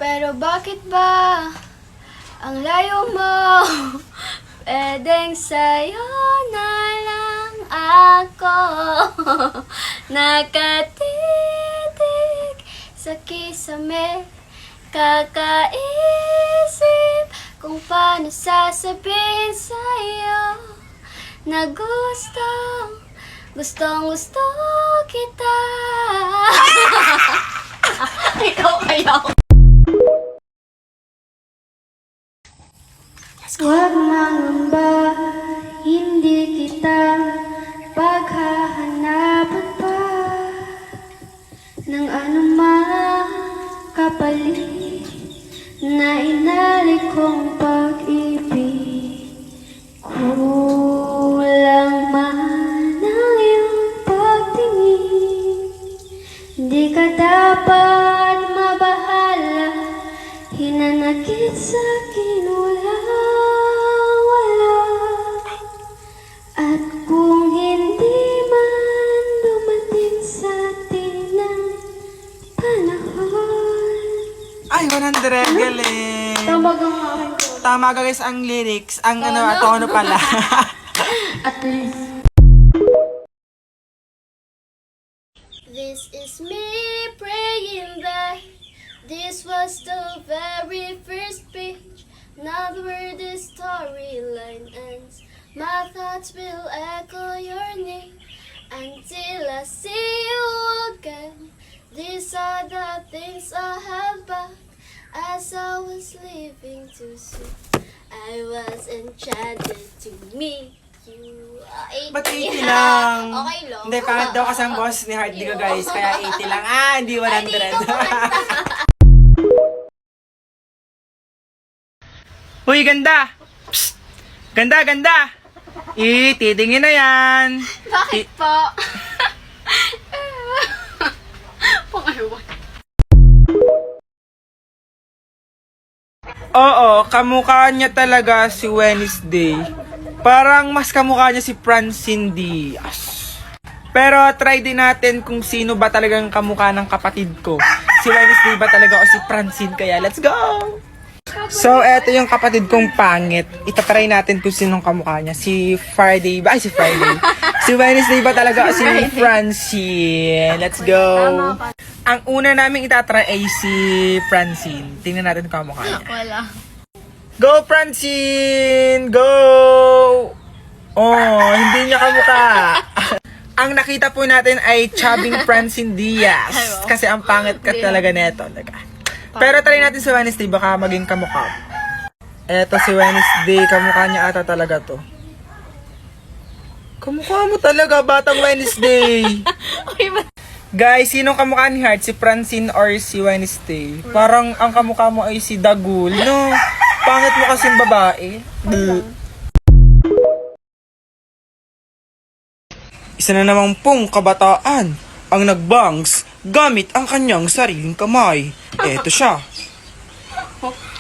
Pero bakit ba ang layo mo? Pwedeng sa'yo na lang ako. Nakatitig sa kisame, kakaisip kung paano sasabihin sa'yo na gustong gusto kita. Ikaw kaya. Huwag mangamba, hindi kita paghahanapan pa ng anumang kapalit na inalik kong pag-ibig. Kulang man ang iyong pagtingin, di ka dapat mabahala, hinanakit sa'kin wala. At kung hindi man dumating sa atin ang panahon. Ay, 100, galing. Tamag ang akin ko. Tama guys ang lyrics. Ang tono pala. At least. This is me praying that this was the very first page. Not where this storyline ends. My thoughts will echo your name until I see you again. These are the things I have back as I was leaving too soon. I was enchanted to meet you. Ba't 80 lang? Okay lang. Hindi, pangit daw kasi ang boss ni Heart Digo guys. Kaya 80 lang. Hindi 100. Uy, ganda! Psst! Ganda, ganda! Titingin na yan. Bakit po? Pangalawa. Oo, kamukha niya talaga si Wednesday. Parang mas kamukha niya si Francine Diaz. Pero try din natin kung sino ba talagang kamukha ng kapatid ko. Si Wednesday ba talaga o si Francine? Kaya let's go! So, eto yung kapatid kong pangit. Itatry natin kung sinong kamukha niya. Si Friday ba? Ay, si Friday. Si Wednesday ba talaga o si Francine? Let's go! Ang una naming itatry ay si Francine. Tingnan natin kung kamukha niya. Wala. Go, Francine! Go! Oh, hindi niya kamukha. Ang nakita po natin ay chubbing Francine Diaz. Kasi ang pangit ka talaga neto. Pero try natin si Wednesday, baka maging kamukha. Eto si Wednesday, kamukha niya ata talaga to. Kamukha mo talaga, batang Wednesday. Guys, sinong kamukha ni Heart? Si Francine or si Wednesday? Parang ang kamukha mo ay si Dagul, no? Pangit mo kasing babae. Isa na namang pong kabataan ang nagbangs gamit ang kanyang sariling kamay. Eto siya.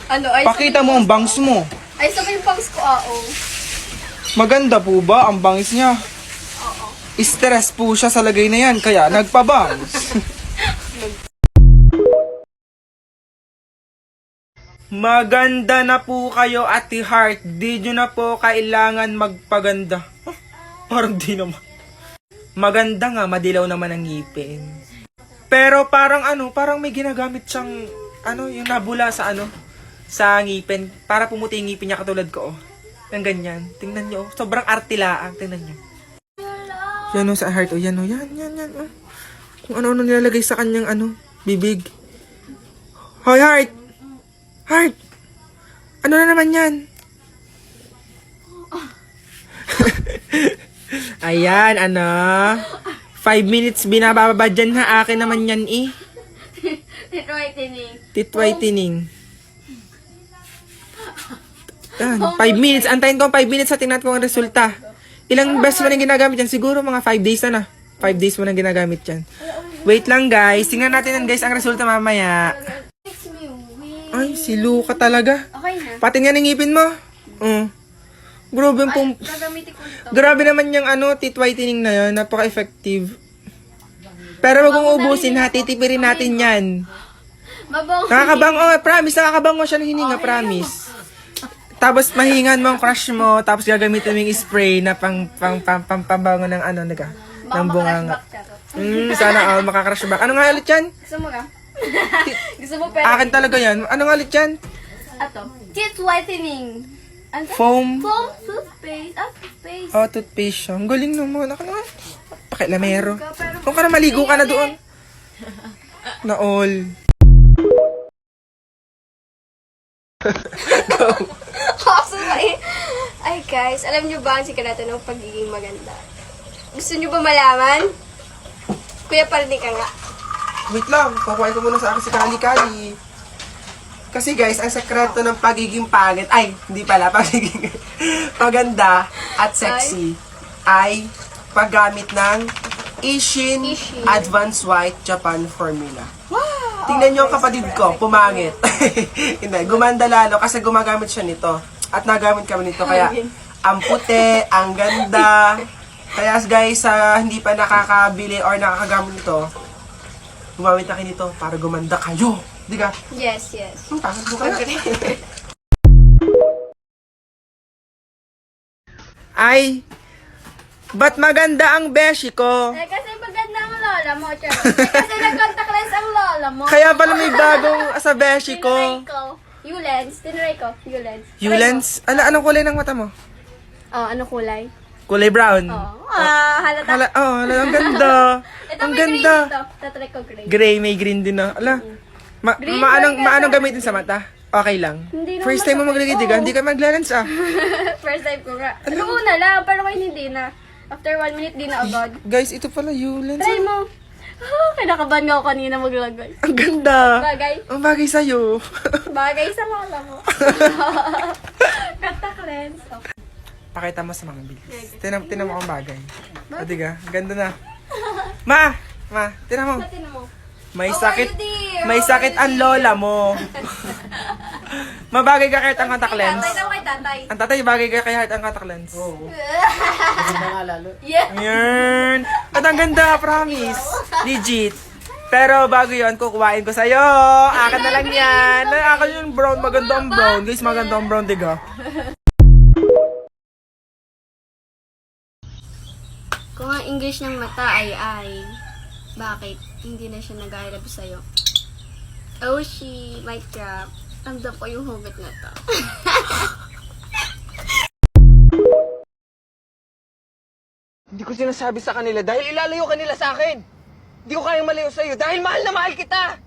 Ano, ay Pakita mo ang bangs mo. Ay, sabi yung pangs ko, Maganda po ba ang bangs niya? Oo. Stress po siya sa lagay na yan, kaya nagpabangs. Maganda na po kayo, Ate Heart. Di nyo na po kailangan magpaganda. Parang di naman. Maganda nga, madilaw naman ang ngipin. Pero parang parang may ginagamit siyang, yung nabula sa sa ngipin. Para pumuti yung ngipin niya katulad ko, Yung ganyan. Tingnan nyo, sobrang artilaang. Tingnan nyo. Yan sa Heart, yan yan. Kung ano-ano nilalagay sa kanyang bibig. Hoy, Heart! Heart! Ano na naman yan? Ayan, 5 minutes binababa dyan ha. Akin naman yan Tit whitening. Yan, 5 minutes. Antayin ko 5 minutes sa tingnan ko ang resulta. Ilang beses mo nang ginagamit yan? Siguro mga 5 days na 5 days mo nang ginagamit yan. Wait lang guys. Tingnan natin yan guys ang resulta mamaya. Ay, si Luca talaga. Okay na. Pati nga ng ngipin mo. Grabe yung Gagamitin ko ito. Grabe naman yung teeth whitening na yun. Napaka-effective. Pero wag mong ubusin ha. Titipirin natin yan. Mabango. Nakakabango, promise, nakakabango siya ng hininga, promise. Tapos mahingan mo ang crush mo, tapos gagamitin mo yung spray na pambango ng ano, ng bunganga. Sana all makakrush back. Ano nga ulit yan? Gusto mo ka? Gusto mo pero? Akin talaga yan. Ano nga ulit yan? Ato. Teeth whitening. Ano? Foam. Foam toothpaste. Toothpaste. Oh, toothpaste siya. Ang galing naman. Ako naman. Pakilamero. Kung ka na maligo ka na doon. Na all. Kaso ba eh? Ay guys, alam nyo ba ang sikreto ng pagiging maganda? Gusto nyo ba malaman? Kuya, parinig ka nga. Wait lang. Kukuhain ko muna sa akin si Kali-Kali. Kasi guys, ang sekreto ng pagiging pangit, ay, hindi pala, pagiging maganda at sexy ay paggamit ng Ishin Advanced White Japan Formula. Wow! Tingnan nyo ang kapatid ko, pumangit. Hindi, gumanda lalo kasi gumagamit siya nito. At nagamit kami nito, kaya ang puti, ang ganda. Kaya guys, hindi pa nakakabili or nakakagamit nito, gumamit na kayo nito para gumanda kayo. Di ka? Yes, yes. Ang pangit mo kaya. Ay, ba't maganda ang beshi ko? Eh, kasi maganda ang lola mo, Charo. Kasi nag-contact lens ang lola mo. Kaya pala may bagong sa beshi ko. Tinry ko. Ulens. Tinry ko. Ulens. Ulens? Anong kulay ng mata mo? Oh, ano kulay? Kulay brown. Oh. Halata. Ang ganda. Ito Ang may ganda. green ito. Tatry ko green. Gray, may green din na. Ala, Green maanong gamitin sa mata? Okay lang. Hindi naman First time mo masakit. maglagay, diga? Oo. Hindi ka maglalens ah. First time ko nga. Ano una lang, pero ngayon hindi na. After 1 minute, di na agad. Guys, ito pala Ulens. Try mo. Kinakabahan nga ako kanina maglagay. Ang ganda. Bagay. Ang bagay sa'yo. Bagay sa lola mo. Contact lens. Okay. Pakita mo sa mga bilis. Tinan mo akong bagay. O, diga? Ganda na. Ma, tinan mo. Tingnan mo. May How sakit. are you, dear? May sakit ang lola mo. Mabagay ka kahit ang contact lens. Tatay daw kay tatay. Ang tatay, bagay ka kahit ang contact lens. Yeah. Ayan. At ang ganda, promise. Legit. Pero bago yun, kukuhain ko sa'yo. Akin na lang yan. Akin yung brown. Maganda ang brown. Guys, maganda ang brown, diga. Kung ang English ng mata ay bakit hindi na siya nag-I love sa'yo? Oh, she, mic drop. Ramdam ko yung hugot na to. Hindi ko sinasabi sa kanila dahil ilalayo kanila sa akin. Hindi ko kayang malayo sa'yo dahil mahal na mahal kita.